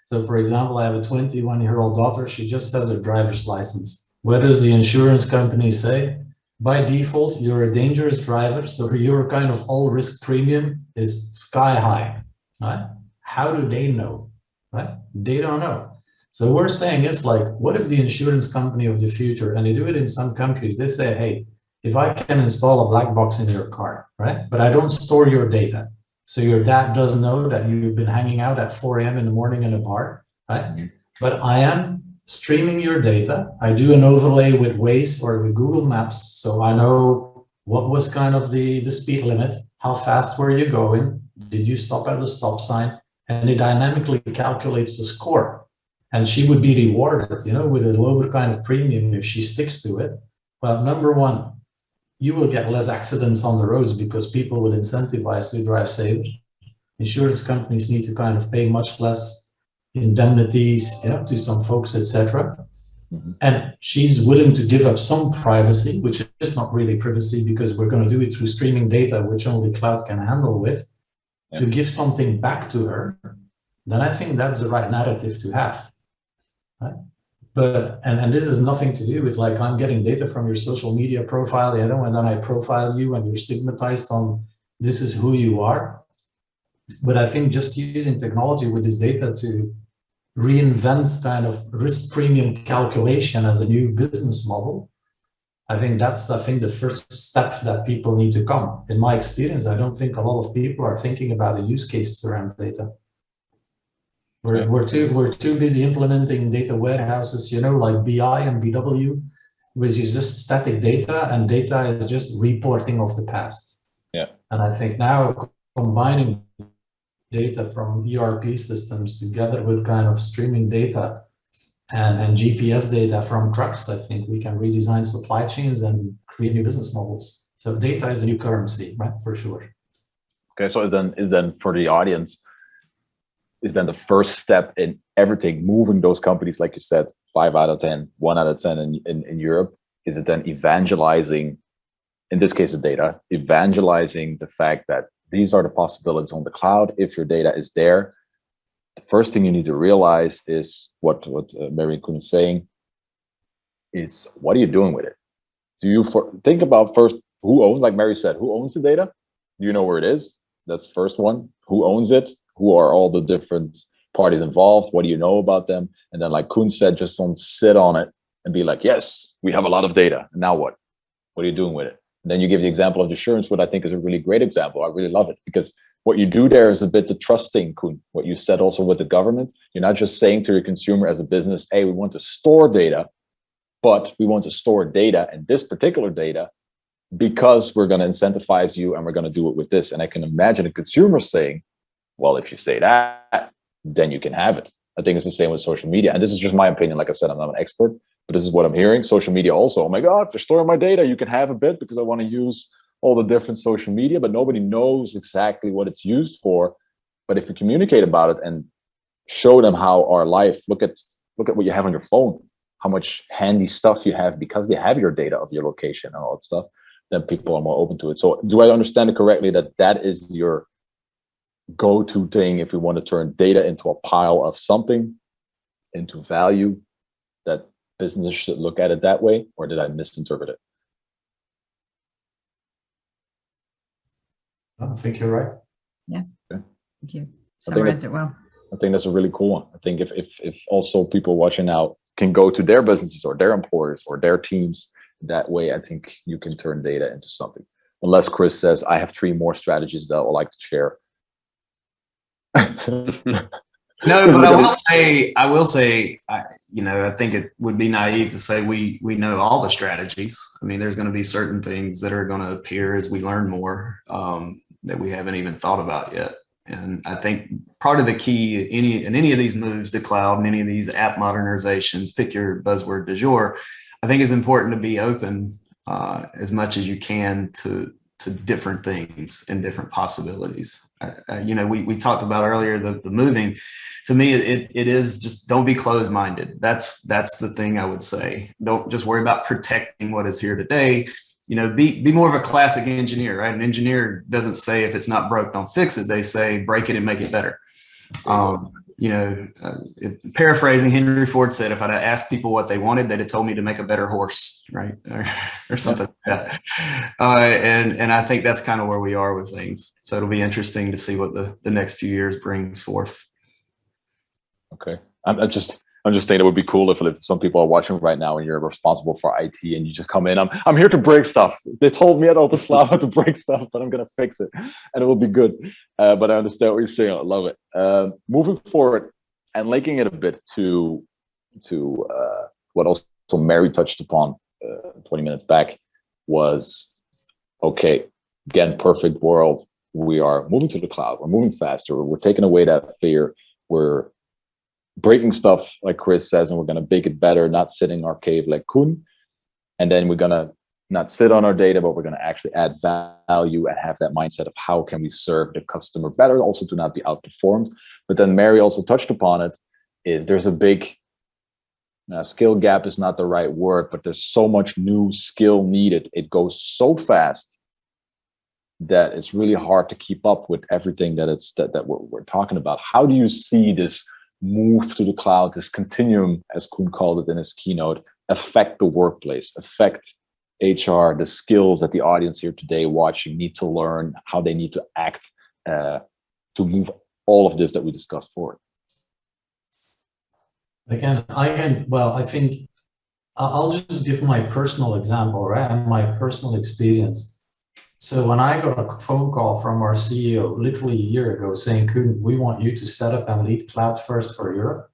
So for example, I have a 21-year-old daughter. She just has a driver's license. What does the insurance company say? By default, you're a dangerous driver, so your kind of all risk premium is sky high, right? How do they know, right? They don't know. So we're saying it's like, what if the insurance company of the future, and they do it in some countries, they say, hey, if I can install a black box in your car, right? But I don't store your data. So your dad doesn't know that you've been hanging out at 4 a.m. in the morning in a bar, right? But I am streaming your data. I do an overlay with Waze or with Google Maps, so I know what was kind of the speed limit, how fast were you going, did you stop at the stop sign, and it dynamically calculates the score. And she would be rewarded, with a lower kind of premium if she sticks to it. Well, number one, you will get less accidents on the roads because people will incentivize to drive safer. Insurance companies need to kind of pay much less indemnities, to some folks, etc. And she's willing to give up some privacy, which is not really privacy because we're going to do it through streaming data, which only cloud can handle with, to give something back to her. Then I think that's the right narrative to have. Right? But and this has nothing to do with like I'm getting data from your social media profile, and then I profile you and you're stigmatized on this is who you are. But I think just using technology with this data to reinvent kind of risk premium calculation as a new business model, I think that's the first step that people need to come. In my experience, I don't think a lot of people are thinking about the use cases around data. We're too busy implementing data warehouses, like BI and BW, which is just static data, and data is just reporting of the past. Yeah. And I think now combining data from ERP systems together with kind of streaming data and GPS data from trucks, I think we can redesign supply chains and create new business models. So data is the new currency, right? For sure. Okay, so is then for the audience, is then the first step in everything, moving those companies, like you said, 5 out of 10, 1 out of 10 in Europe, is it then evangelizing, in this case of data, evangelizing the fact that these are the possibilities on the cloud if your data is there? The first thing you need to realize is what Mary and Koen is saying is, what are you doing with it? Do you think about first who owns, like Mary said, who owns the data? Do you know where it is? That's the first one. Who owns it? Who are all the different parties involved? What do you know about them? And then, like Koen said, just don't sit on it and be like, yes, we have a lot of data. And now what? What are you doing with it? And then you give the example of insurance, what I think is a really great example. I really love it because what you do there is a bit the trusting, Koen. What you said also with the government, you're not just saying to your consumer as a business, hey, we want to store data, but we want to store data, and this particular data, because we're going to incentivize you and we're going to do it with this. And I can imagine a consumer saying, well, if you say that, then you can have it. I think it's the same with social media. And this is just my opinion. Like I said, I'm not an expert, but this is what I'm hearing. Social media also, oh my God, they're storing my data. You can have a bit because I want to use all the different social media, but nobody knows exactly what it's used for. But if you communicate about it and show them how our life, look at what you have on your phone, how much handy stuff you have because they have your data of your location and all that stuff, then people are more open to it. So do I understand it correctly that that is your go-to thing if we want to turn data into a pile of something, into value, that business should look at it that way? Or did I misinterpret it? I think you're right. Yeah. Okay. Thank you. Summarized it well. I think that's a really cool one. I think if also people watching now can go to their businesses or their employers or their teams that way, I think you can turn data into something. Unless Chris says, I have 3 more strategies that I would like to share. No, but I will say, I think it would be naive to say we know all the strategies. I mean, there's going to be certain things that are going to appear as we learn more that we haven't even thought about yet. And I think part of the key in any of these moves to cloud and any of these app modernizations, pick your buzzword du jour, I think it's important to be open as much as you can to different things and different possibilities. We talked about earlier the moving. To me, it is just don't be closed-minded. That's the thing I would say. Don't just worry about protecting what is here today. Be more of a classic engineer, right? An engineer doesn't say if it's not broke, don't fix it. They say break it and make it better. Paraphrasing, Henry Ford said, if I'd asked people what they wanted, they'd have told me to make a better horse, right? Or something like that. And I think that's kind of where we are with things. So it'll be interesting to see what the next few years brings forth. Okay. I'm just thinking it would be cool if some people are watching right now and you're responsible for IT and you just come in. I'm here to break stuff. They told me at OpenSlava to break stuff, but I'm going to fix it and it will be good. But I understand what you're saying. I love it. Moving forward and linking it a bit to what also Mary touched upon 20 minutes back was, okay, again, perfect world. We are moving to the cloud. We're moving faster. We're taking away that fear. We're breaking stuff like Chris says, and we're going to make it better, not sit in our cave like Koen. And then we're going to not sit on our data, but we're going to actually add value and have that mindset of how can we serve the customer better, also to not be outperformed. But then Mary also touched upon it, is there's a big skill gap is not the right word, but there's so much new skill needed. It goes so fast that it's really hard to keep up with everything that we're talking about. How do you see this move to the cloud, this continuum, as Koen called it in his keynote, affect the workplace, affect HR, the skills that the audience here today watching need to learn, how they need to act to move all of this that we discussed forward? Again, I think I'll just give my personal example, right? And my personal experience. So when I got a phone call from our CEO literally a year ago saying, Koen, we want you to set up and lead cloud first for Europe,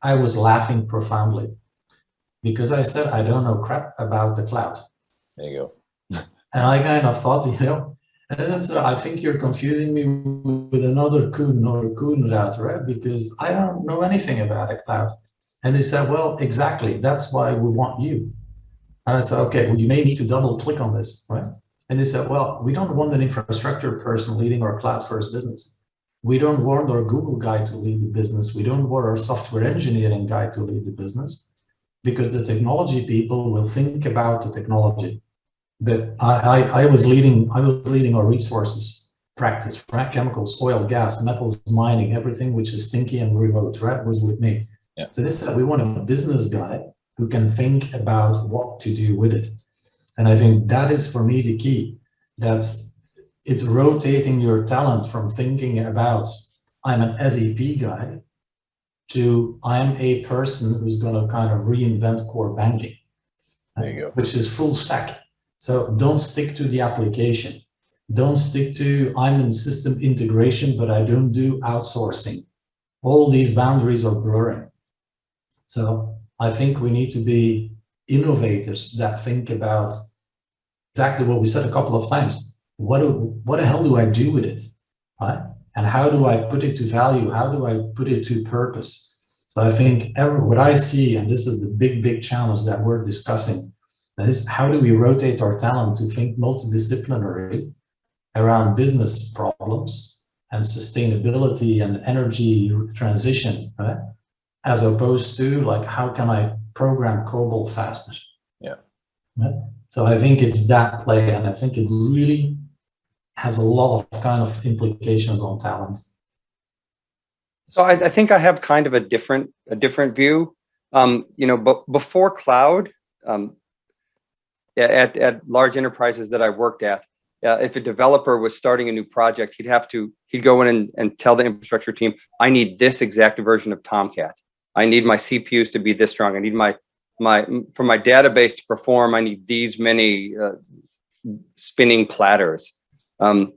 I was laughing profoundly because I said, I don't know crap about the cloud. There you go. And I kind of thought, and then I think you're confusing me with another Koen or Koenraad, right? Because I don't know anything about a cloud. And they said, well, exactly. That's why we want you. And I said, okay, well, you may need to double click on this, right? And they said, well, we don't want an infrastructure person leading our cloud first business. We don't want our Google guy to lead the business. We don't want our software engineering guy to lead the business, because the technology people will think about the technology. But I was leading our resources practice, right? Chemicals, oil, gas, metals, mining, everything which is stinky and remote, right, was with me. Yeah. So they said, we want a business guy who can think about what to do with it. And I think that is for me the key. It's rotating your talent from thinking about, I'm an SAP guy, to I'm a person who's going to kind of reinvent core banking. There you go. Which is full stack. So don't stick to the application. Don't stick to, I'm in system integration, but I don't do outsourcing. All these boundaries are blurring. So I think we need to be innovators that think about exactly what we said a couple of times. What the hell do I do with it? Right? And how do I put it to value? How do I put it to purpose? So I think what I see, and this is the big challenge that we're discussing, that is, how do we rotate our talent to think multidisciplinary around business problems and sustainability and energy transition, right? As opposed to like, how can I program COBOL faster? Yeah. Right? So I think it's that play, and I think it really has a lot of kind of implications on talent. So I think I have kind of a different view. But before cloud, at large enterprises that I worked at, if a developer was starting a new project, he'd go in and tell the infrastructure team, I need this exact version of Tomcat. I need my CPUs to be this strong. I need for my database to perform, I need these many spinning platters. And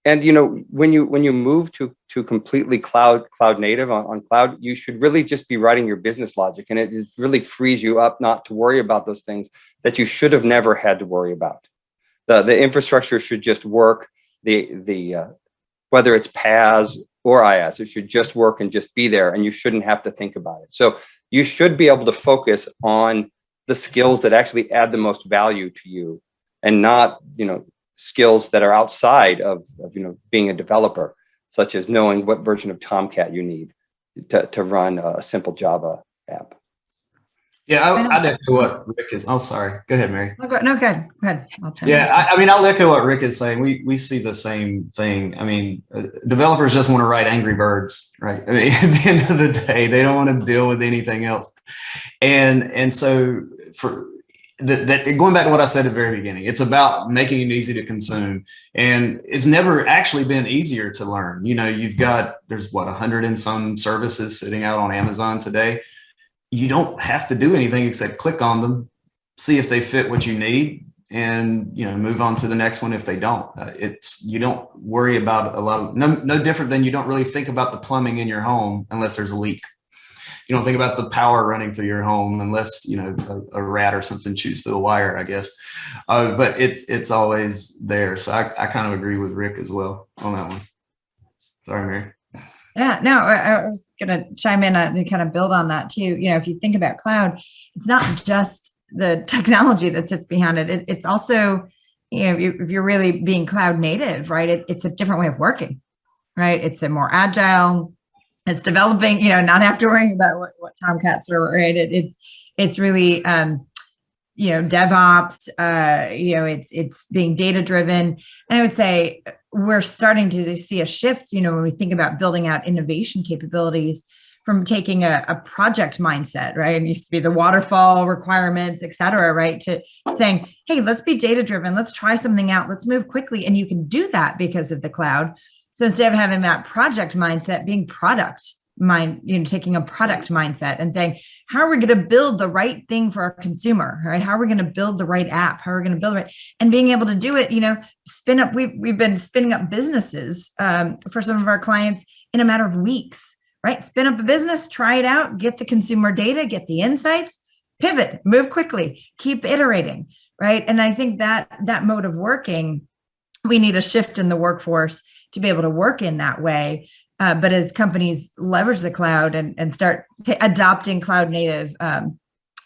when you move to completely cloud native on cloud, you should really just be writing your business logic, and it really frees you up not to worry about those things that you should have never had to worry about. The infrastructure should just work. Whether it's PaaS or IaaS, it should just work and just be there, and you shouldn't have to think about it. So you should be able to focus on the skills that actually add the most value to you, and not skills that are outside of being a developer, such as knowing what version of Tomcat you need to run a simple Java app. Yeah, I'd echo what Rick is. Oh, sorry. Go ahead, Mary. No, go ahead. I'll tell you. Yeah, I mean, I'll echo what Rick is saying. We see the same thing. I mean, developers just want to write Angry Birds, right? I mean, at the end of the day, they don't want to deal with anything else. And so for that, going back to what I said at the very beginning, it's about making it easy to consume. And it's never actually been easier to learn. There's 100 and some services sitting out on Amazon today. You don't have to do anything except click on them, see if they fit what you need, and move on to the next one if they don't. You don't worry about a lot of no different than you don't really think about the plumbing in your home unless there's a leak. You don't think about the power running through your home unless a rat or something chews through the wire, I guess. But it's always there. So I kind of agree with Rick as well on that one. Sorry, Mary. Yeah, no, I was going to chime in and kind of build on that too. If you think about cloud, it's not just the technology that sits behind it. It's also, if you're really being cloud native, right? It's a different way of working, right? It's a more agile. It's developing, not have to worry about what Tomcat server, right? It's really, DevOps, it's being data driven. And I would say we're starting to see a shift, when we think about building out innovation capabilities from taking a project mindset, right? It used to be the waterfall requirements, et cetera, right? To saying, hey, let's be data driven. Let's try something out. Let's move quickly. And you can do that because of the cloud. So instead of having that project mindset, being taking a product mindset and saying, how are we going to build the right thing for our consumer, right? How are we going to build the right app? How are we going to build it? And being able to do it, spin up, we've been spinning up businesses for some of our clients in a matter of weeks, right? Spin up a business, try it out, get the consumer data, get the insights, pivot, move quickly, keep iterating, right? And I think that mode of working, we need a shift in the workforce to be able to work in that way. But as companies leverage the cloud and start adopting cloud native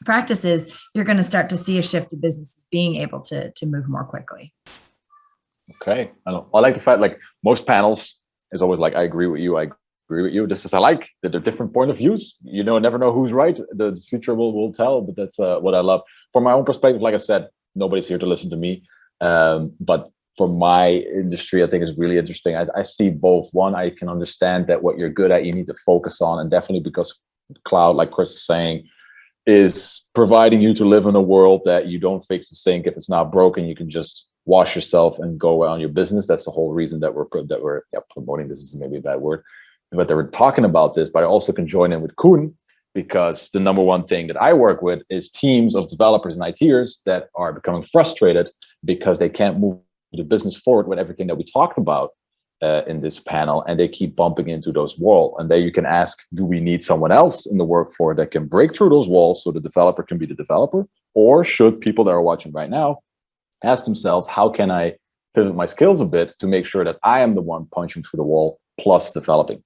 practices, you're going to start to see a shift in businesses being able to move more quickly. Okay. I like the fact, like most panels is always like, I agree with you. I agree with you. I like the different point of views. Never know who's right. The future will tell, but that's what I love. From my own perspective, like I said, nobody's here to listen to me. But for my industry, I think is really interesting. I see both. One, I can understand that what you're good at, you need to focus on. And definitely because cloud, like Chris is saying, is providing you to live in a world that you don't fix the sink. If it's not broken, you can just wash yourself and go on your business. That's the whole reason that we're promoting. This is maybe a bad word, but they were talking about this. But I also can join in with Koen, because the number one thing that I work with is teams of developers and ITers that are becoming frustrated because they can't move the business forward with everything that we talked about in this panel, and they keep bumping into those walls. And there you can ask, do we need someone else in the workforce that can break through those walls so the developer can be the developer? Or should people that are watching right now ask themselves, how can I pivot my skills a bit to make sure that I am the one punching through the wall plus developing?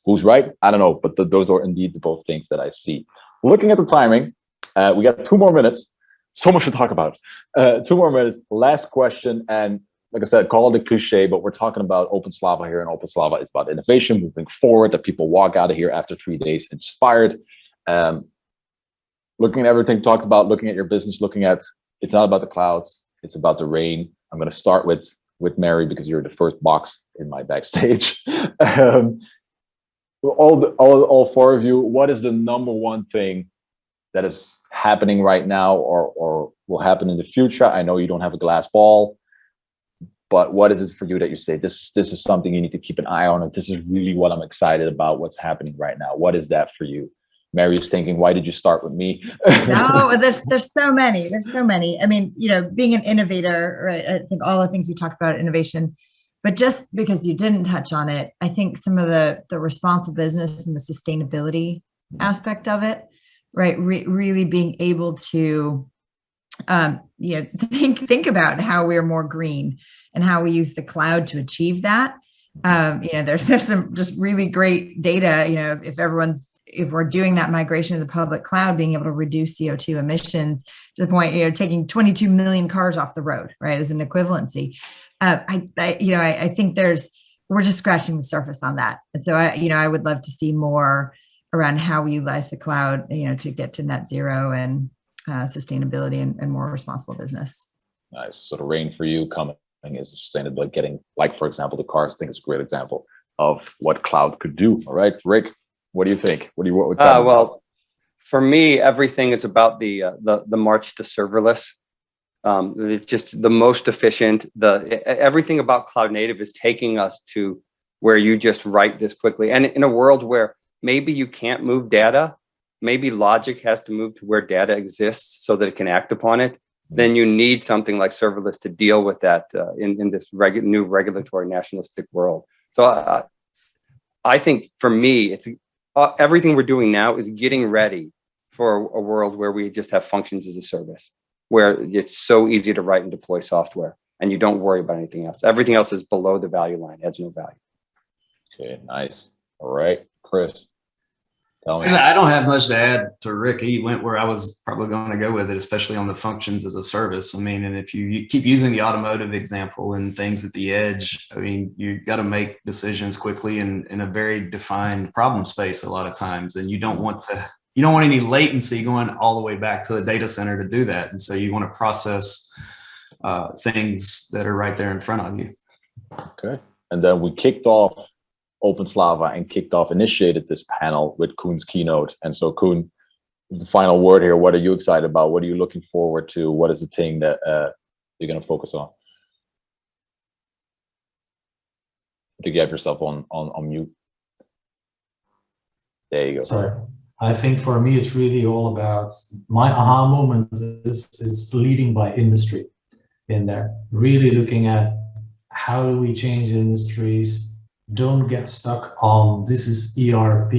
Who's right? I don't know, but those are indeed the both things that I see. Looking at the timing, we got 2 more minutes. So much to talk about. 2 more minutes. Last question. And like I said, call it a cliche, but we're talking about OpenSlava here. And OpenSlava is about innovation, moving forward, that people walk out of here after 3 days inspired. Looking at everything talked about, looking at your business, it's not about the clouds, it's about the rain. I'm going to start with Mary, because you're the first box in my backstage. All 4 of you, what is the number one thing that is happening right now or will happen in the future? I know you don't have a glass ball, but what is it for you that you say, this is something you need to keep an eye on, and this is really what I'm excited about, what's happening right now? What is that for you? Mary's thinking, why did you start with me? No, there's so many. There's so many. I mean, being an innovator, right? I think all the things we talked about, innovation, but just because you didn't touch on it, I think some of the responsible business and the sustainability aspect of it, right? Really being able to, think about how we're more green and how we use the cloud to achieve that. There's some just really great data, if we're doing that migration to the public cloud, being able to reduce CO2 emissions to the point, taking 22 million cars off the road, right, as an equivalency. I think we're just scratching the surface on that. And so I would love to see more around how we utilize the cloud, to get to net zero and sustainability and more responsible business. Nice. So the rain for you coming is sustainability, getting, like, for example, the cars. I think it's a great example of what cloud could do. All right, Rick, what do you think? Well, for me, everything is about the march to serverless. It's just the most efficient. Everything about cloud native is taking us to where you just write this quickly. And in a world where maybe you can't move data, maybe logic has to move to where data exists so that it can act upon it, then you need something like serverless to deal with that in this new regulatory nationalistic world. So I think for me, it's everything we're doing now is getting ready for a world where we just have functions as a service, where it's so easy to write and deploy software and you don't worry about anything else. Everything else is below the value line, adds no value. Okay, nice. All right, Chris. Tell me. I don't have much to add to Rick. He went where I was probably going to go with it, especially on the functions as a service. I mean, and if you keep using the automotive example and things at the edge, I mean, you got to make decisions quickly and in a very defined problem space a lot of times. And you don't want any latency going all the way back to the data center to do that. And so you want to process things that are right there in front of you. Okay. And then we kicked off OpenSlava and initiated this panel with Koen's keynote. And so Koen, the final word here, what are you excited about? What are you looking forward to? What is the thing that you're going to focus on? I think you have yourself on mute. There you go. Sorry. I think for me, it's really all about my aha moment is leading by industry in there, really looking at how do we change industries. Don't get stuck on this is ERP,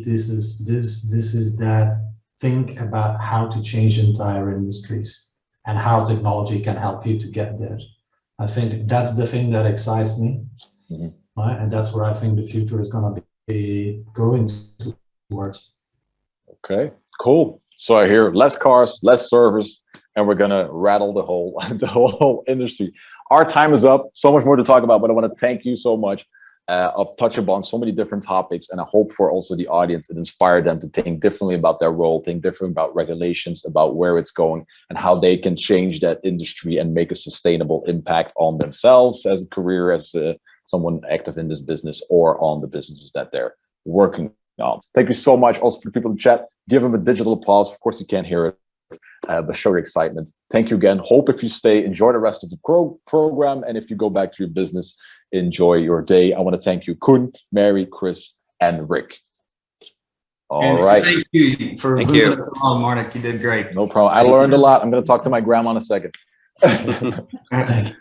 this is this, this is that. Think about how to change entire industries and how technology can help you to get there. I think that's the thing that excites me, right? And that's where I think the future is going to be going towards. Okay, cool. So I hear less cars, less servers, and we're gonna rattle the whole industry. Our time is up. So much more to talk about, but I want to thank you so much. Of touch upon so many different topics, and I hope for also the audience it inspired them to think differently about their role, think differently about regulations, about where it's going, and how they can change that industry and make a sustainable impact on themselves as a career, as someone active in this business, or on the businesses that they're working on. Thank you so much. Also for people in chat, give them a digital applause. Of course, you can't hear it. But show your excitement. Thank you again. Hope if you stay, enjoy the rest of the program. And if you go back to your business, enjoy your day. I want to thank you, Koen, Mary, Chris, and Rick. All right. Thank you for moving us along, Marnik. You did great. No problem. I learned a lot. I'm going to talk to my grandma in a second. Okay.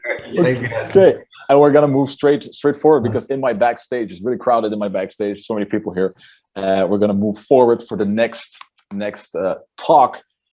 And we're going to move straight forward because in my backstage, it's really crowded in my backstage. So many people here. We're going to move forward for the next talk